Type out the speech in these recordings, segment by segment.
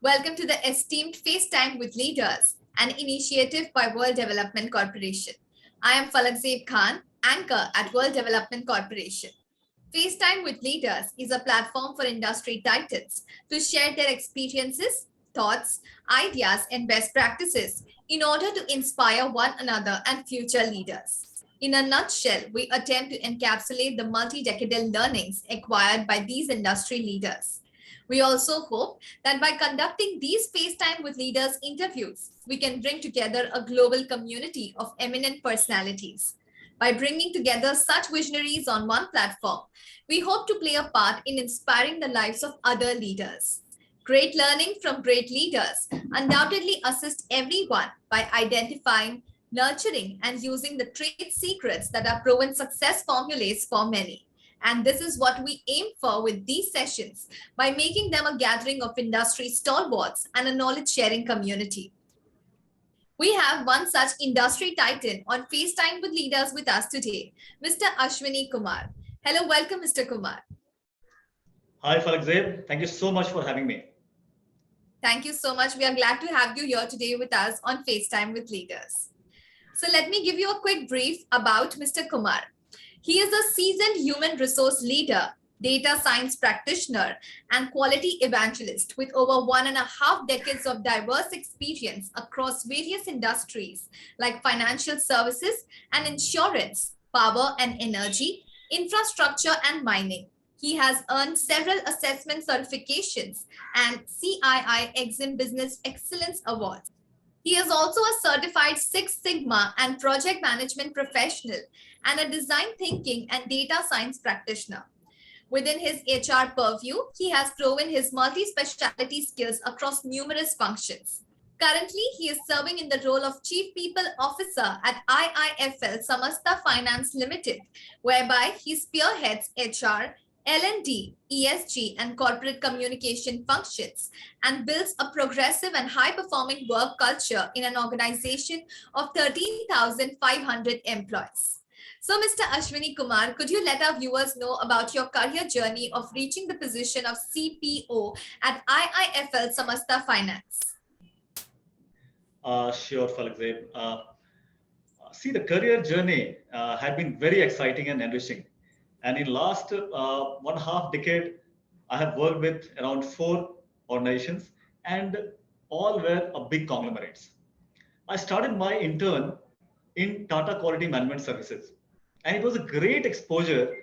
Welcome to the Esteemed FaceTime with Leaders, an initiative by World Development Corporation. I am Falakzeeb Khan, anchor at World Development Corporation. FaceTime with Leaders is a platform for industry titans to share their experiences, thoughts, ideas, and best practices in order to inspire one another and future leaders. In a nutshell, we attempt to encapsulate the multi-decadal learnings acquired by these industry leaders. We also hope that by conducting these FaceTime with Leaders interviews, we can bring together a global community of eminent personalities. By bringing together such visionaries on one platform, we hope to play a part in inspiring the lives of other leaders. Great learning from great leaders undoubtedly assist everyone by identifying, nurturing, and using the trade secrets that are proven success formulas for many. And this is what we aim for with these sessions by making them a gathering of industry stalwarts and a knowledge-sharing community. We have one such industry titan on FaceTime with Leaders with us today, Mr. Ashwini Kumar. Hello, welcome, Mr. Kumar. Hi, Falakzeeb. Thank you so much for having me. Thank you so much. We are glad to have you here today with us on FaceTime with Leaders. So let me give you a quick brief about Mr. Kumar. He is a seasoned human resource leader, data science practitioner, and quality evangelist with over 1.5 decades of diverse experience across various industries like financial services and insurance, power and energy, infrastructure and mining. He has earned several assessment certifications and CII-EXIM Business Excellence Awards. He is also a certified Six Sigma and project management professional and a design thinking and data science practitioner. Within his HR purview, he has proven his multi-speciality skills across numerous functions. Currently, he is serving in the role of Chief People Officer at IIFL Samasta Finance Limited, whereby he spearheads HR, L&D, ESG, and corporate communication functions and builds a progressive and high-performing work culture in an organization of 13,500 employees. So, Mr. Ashwini Kumar, could you let our viewers know about your career journey of reaching the position of CPO at IIFL Samasta Finance? Sure, Falakzeeb. See, the career journey had been very exciting and enriching. And in last 1.5 decade, I have worked with around 4 organizations and all were a big conglomerates. I started my intern in Tata Quality Management Services. And it was a great exposure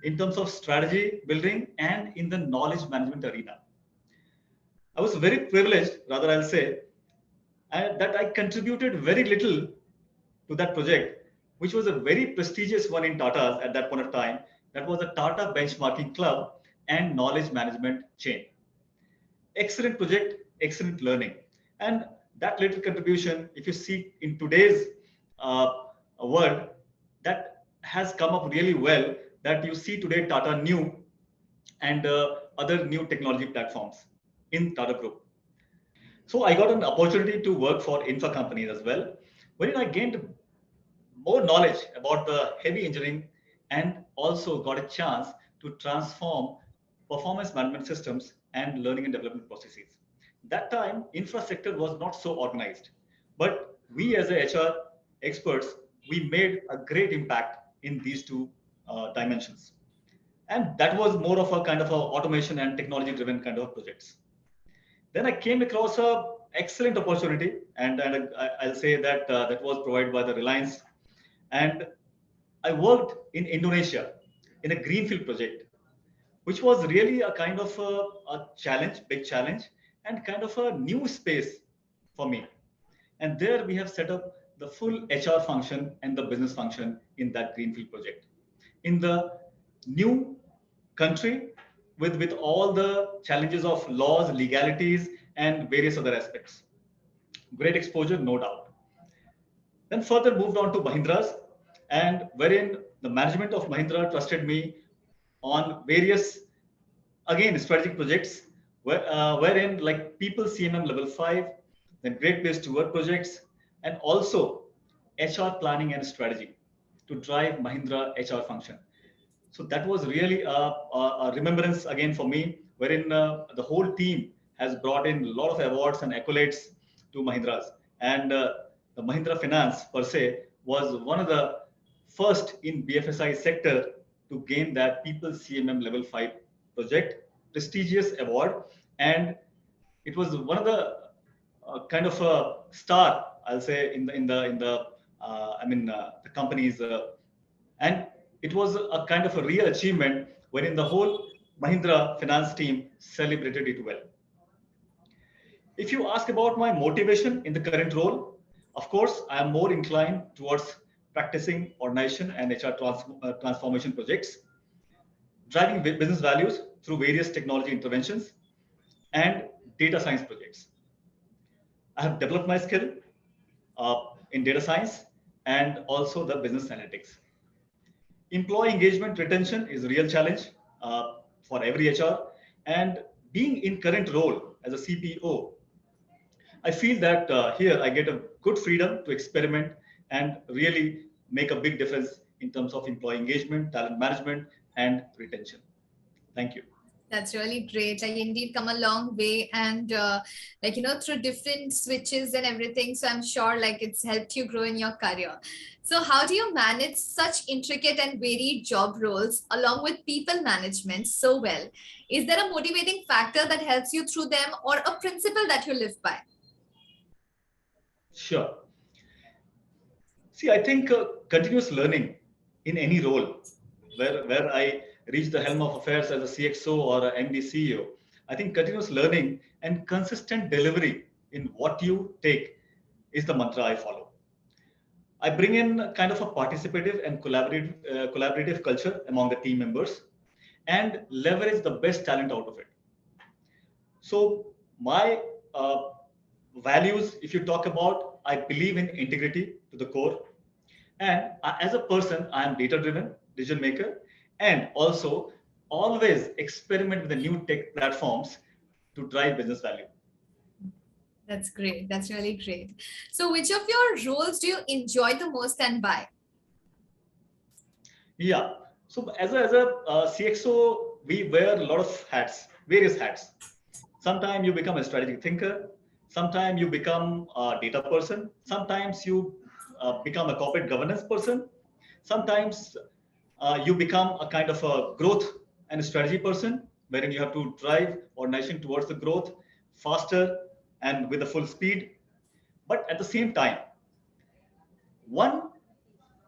in terms of strategy building and in the knowledge management arena. I was very privileged, rather I'll say, that I contributed very little to that project, which was a very prestigious one in Tata's at that point of time. That was the Tata Benchmarking Club and Knowledge Management Chain. Excellent project, excellent learning. And that little contribution, if you see in today's world, that has come up really well, that you see today Tata New and other new technology platforms in Tata Group. So I got an opportunity to work for infra companies as well, wherein I gained more knowledge about the heavy engineering and also got a chance to transform performance management systems and learning and development processes. That time, infra sector was not so organized, but we as a HR experts, we made a great impact in these two dimensions. And that was more of a kind of a automation and technology driven kind of projects. Then I came across a excellent opportunity, and I'll say that that was provided by the Reliance. And I worked in Indonesia in a greenfield project, which was really a kind of a challenge, big challenge, and kind of a new space for me. And there we have set up the full HR function and the business function in that greenfield project. In the new country with all the challenges of laws, legalities, and various other aspects. Great exposure, no doubt. Then further moved on to Mahindra's, and wherein the management of Mahindra trusted me on various, again, strategic projects, wherein like people CMM level 5, then great place to work projects, and also HR planning and strategy to drive Mahindra HR function. So that was really a remembrance again for me, wherein the whole team has brought in a lot of awards and accolades to Mahindra's. And the Mahindra Finance per se was one of the first in BFSI sector to gain that People CMM Level 5 project, prestigious award. And it was one of the kind of a star, I'll say, the companies, and it was a kind of a real achievement wherein the whole Mahindra finance team celebrated it well. If you ask about my motivation in the current role, of course, I am more inclined towards practicing organization and HR transformation projects, driving business values through various technology interventions and data science projects. I have developed my skill in data science and also the business analytics. Employee engagement retention is a real challenge for every HR, and being in current role as a CPO, I feel that here I get a good freedom to experiment and really make a big difference in terms of employee engagement, talent management, and retention. Thank you. That's really great. Like indeed come a long way, and through different switches and everything. So I'm sure like it's helped you grow in your career. So how do you manage such intricate and varied job roles along with people management so well? Is there a motivating factor that helps you through them, or a principle that you live by? Sure. See, I think continuous learning in any role where I reach the helm of affairs as a CXO or a MD CEO, I think continuous learning and consistent delivery in what you take is the mantra I follow. I bring in kind of a participative and collaborative culture among the team members and leverage the best talent out of it. So my values, if you talk about, I believe in integrity to the core. And as a person, I am data driven, decision maker, and also always experiment with the new tech platforms to drive business value. That's great. That's really great. So which of your roles do you enjoy the most and why? Yeah. So as a CXO, we wear a lot of hats, various hats. Sometimes you become a strategic thinker. Sometimes you become a data person. Sometimes you become a corporate governance person. Sometimes you become a kind of a growth and strategy person, wherein you have to drive organization towards the growth faster and with the full speed. But at the same time, one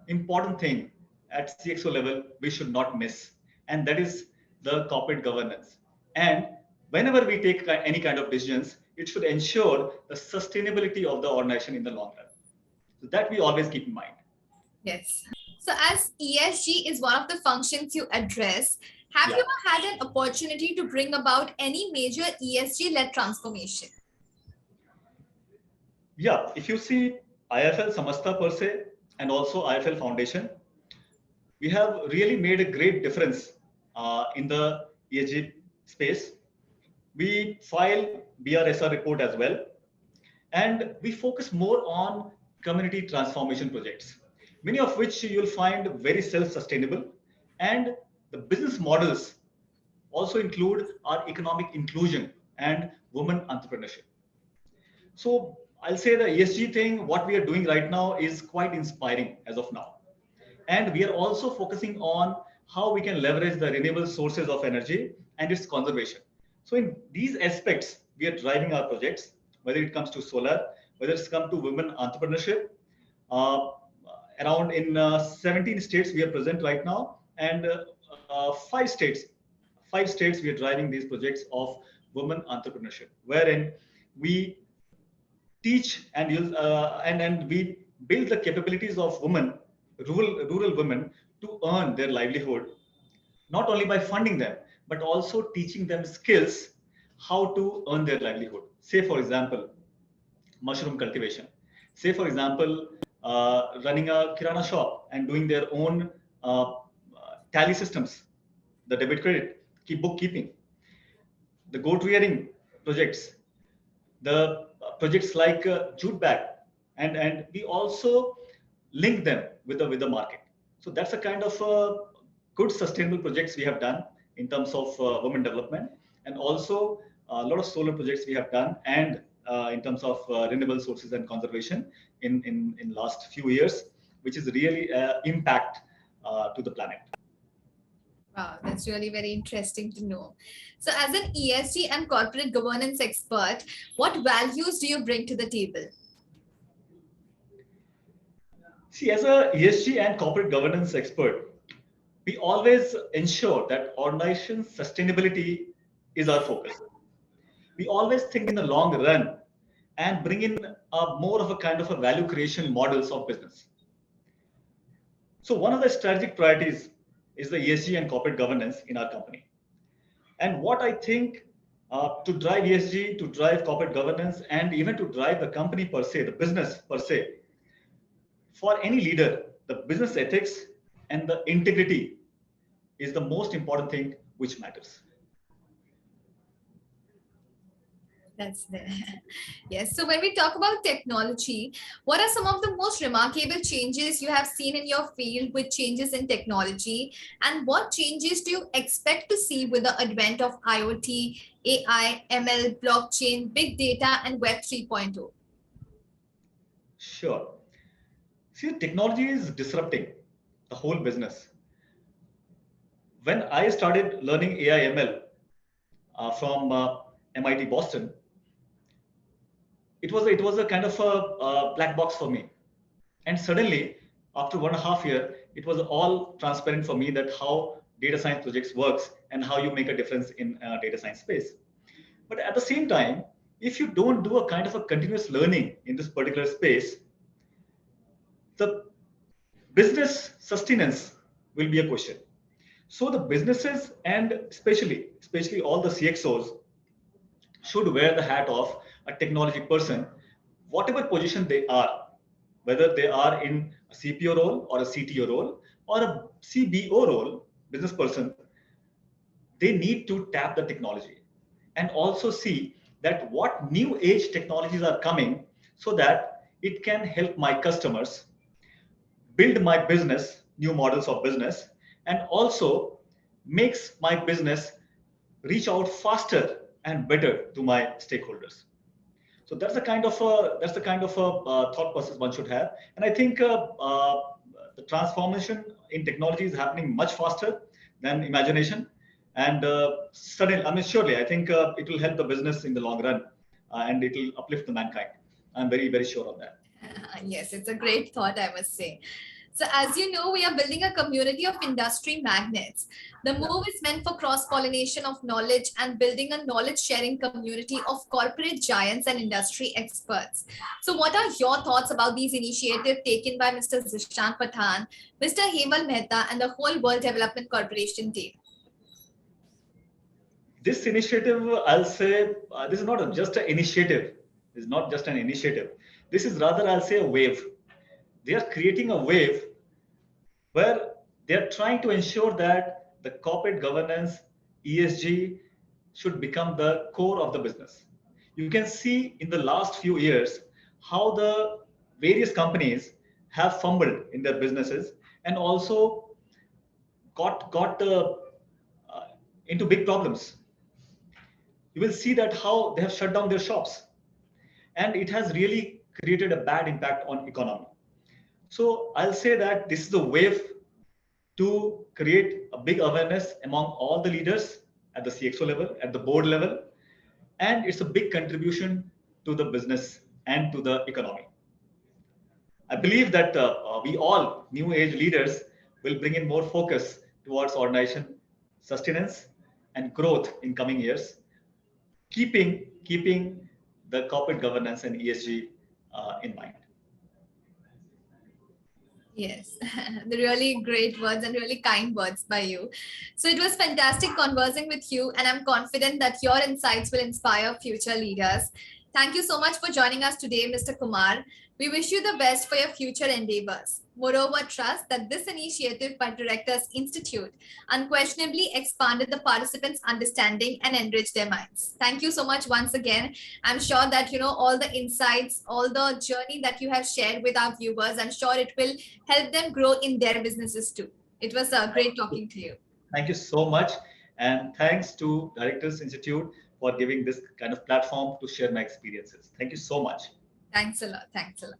important thing at CXO level we should not miss, and that is the corporate governance. And whenever we take any kind of decisions, it should ensure the sustainability of the organization in the long run. So that we always keep in mind. Yes. So as ESG is one of the functions you address, have you ever had an opportunity to bring about any major ESG-led transformation? Yeah, if you see IIFL Samasta per se and also IIFL Foundation, we have really made a great difference in the ESG space. We file BRSR report as well, and we focus more on community transformation projects, many of which you'll find very self-sustainable, and the business models also include our economic inclusion and women entrepreneurship. So I'll say the ESG thing, what we are doing right now is quite inspiring as of now. And we are also focusing on how we can leverage the renewable sources of energy and its conservation. So in these aspects, we are driving our projects, whether it comes to solar, whether it's come to women entrepreneurship. Around in 17 states we are present right now, and 5 states we are driving these projects of women entrepreneurship, wherein we teach and we build the capabilities of women, rural women, to earn their livelihood, not only by funding them, but also teaching them skills how to earn their livelihood. Say, for example, mushroom cultivation. Say, for example, running a kirana shop and doing their own tally systems, the debit credit, bookkeeping, the goat rearing projects, the projects like jute bag, and we also link them with the market. So that's a kind of good sustainable projects we have done in terms of women development. And also a lot of solar projects we have done, and in terms of renewable sources and conservation in last few years, which is really impact to the planet. Wow, that's really very interesting to know. So, as an ESG and corporate governance expert, what values do you bring to the table? See, as a ESG and corporate governance expert, we always ensure that organization sustainability is our focus. We always think in the long run and bring in more of a kind of a value creation models of business. So one of the strategic priorities is the ESG and corporate governance in our company. And what I think to drive ESG, to drive corporate governance, and even to drive the company per se, the business per se, for any leader, the business ethics and the integrity is the most important thing which matters. That's there. Yes. So when we talk about technology, what are some of the most remarkable changes you have seen in your field with changes in technology? And what changes do you expect to see with the advent of IoT, AI, ML, blockchain, big data, and Web 3.0? Sure. See, technology is disrupting the whole business. When I started learning AI ML from MIT Boston, it was a kind of a black box for me. And suddenly, after 1.5 years, it was all transparent for me that how data science projects works and how you make a difference in data science space. But at the same time, if you don't do a kind of a continuous learning in this particular space, the business sustenance will be a question. So the businesses and especially all the CXOs should wear the hat of a technology person, whatever position they are, whether they are in a CPO role or a CTO role or a CBO role, business person, they need to tap the technology and also see that what new age technologies are coming so that it can help my customers build my business, new models of business, and also makes my business reach out faster and better to my stakeholders. So that's the kind of thought process one should have. And I think the transformation in technology is happening much faster than imagination. And suddenly, I mean, surely, I think it will help the business in the long run, and it will uplift the mankind. I'm very, very sure of that. Yes, it's a great thought, I must say. So as you know, we are building a community of industry magnets. The move is meant for cross-pollination of knowledge and building a knowledge-sharing community of corporate giants and industry experts. So what are your thoughts about these initiatives taken by Mr. Zishan Pathan, Mr. Hemal Mehta, and the whole World Development Corporation team? This initiative, I'll say, this is not just an initiative. This is not just an initiative. This is rather, I'll say, a wave. They are creating a wave where they are trying to ensure that the corporate governance, ESG, should become the core of the business. You can see in the last few years how the various companies have fumbled in their businesses and also got into big problems. You will see that how they have shut down their shops, and it has really created a bad impact on economy. So I'll say that this is a wave to create a big awareness among all the leaders at the CXO level, at the board level, and it's a big contribution to the business and to the economy. I believe that we all new age leaders will bring in more focus towards organization sustenance and growth in coming years, keeping the corporate governance and ESG in mind. Yes, the really great words and really kind words by you. So it was fantastic conversing with you, and I'm confident that your insights will inspire future leaders. Thank you so much for joining us today, Mr. Kumar. We wish you the best for your future endeavors. Moreover, trust that this initiative by Directors Institute unquestionably expanded the participants' understanding and enriched their minds. Thank you so much once again. I'm sure that all the insights, all the journey that you have shared with our viewers, I'm sure it will help them grow in their businesses too. It was great talking to you. Thank you so much. And thanks to Directors Institute for giving this kind of platform to share my experiences. Thank you so much. Thanks a lot. Thanks a lot.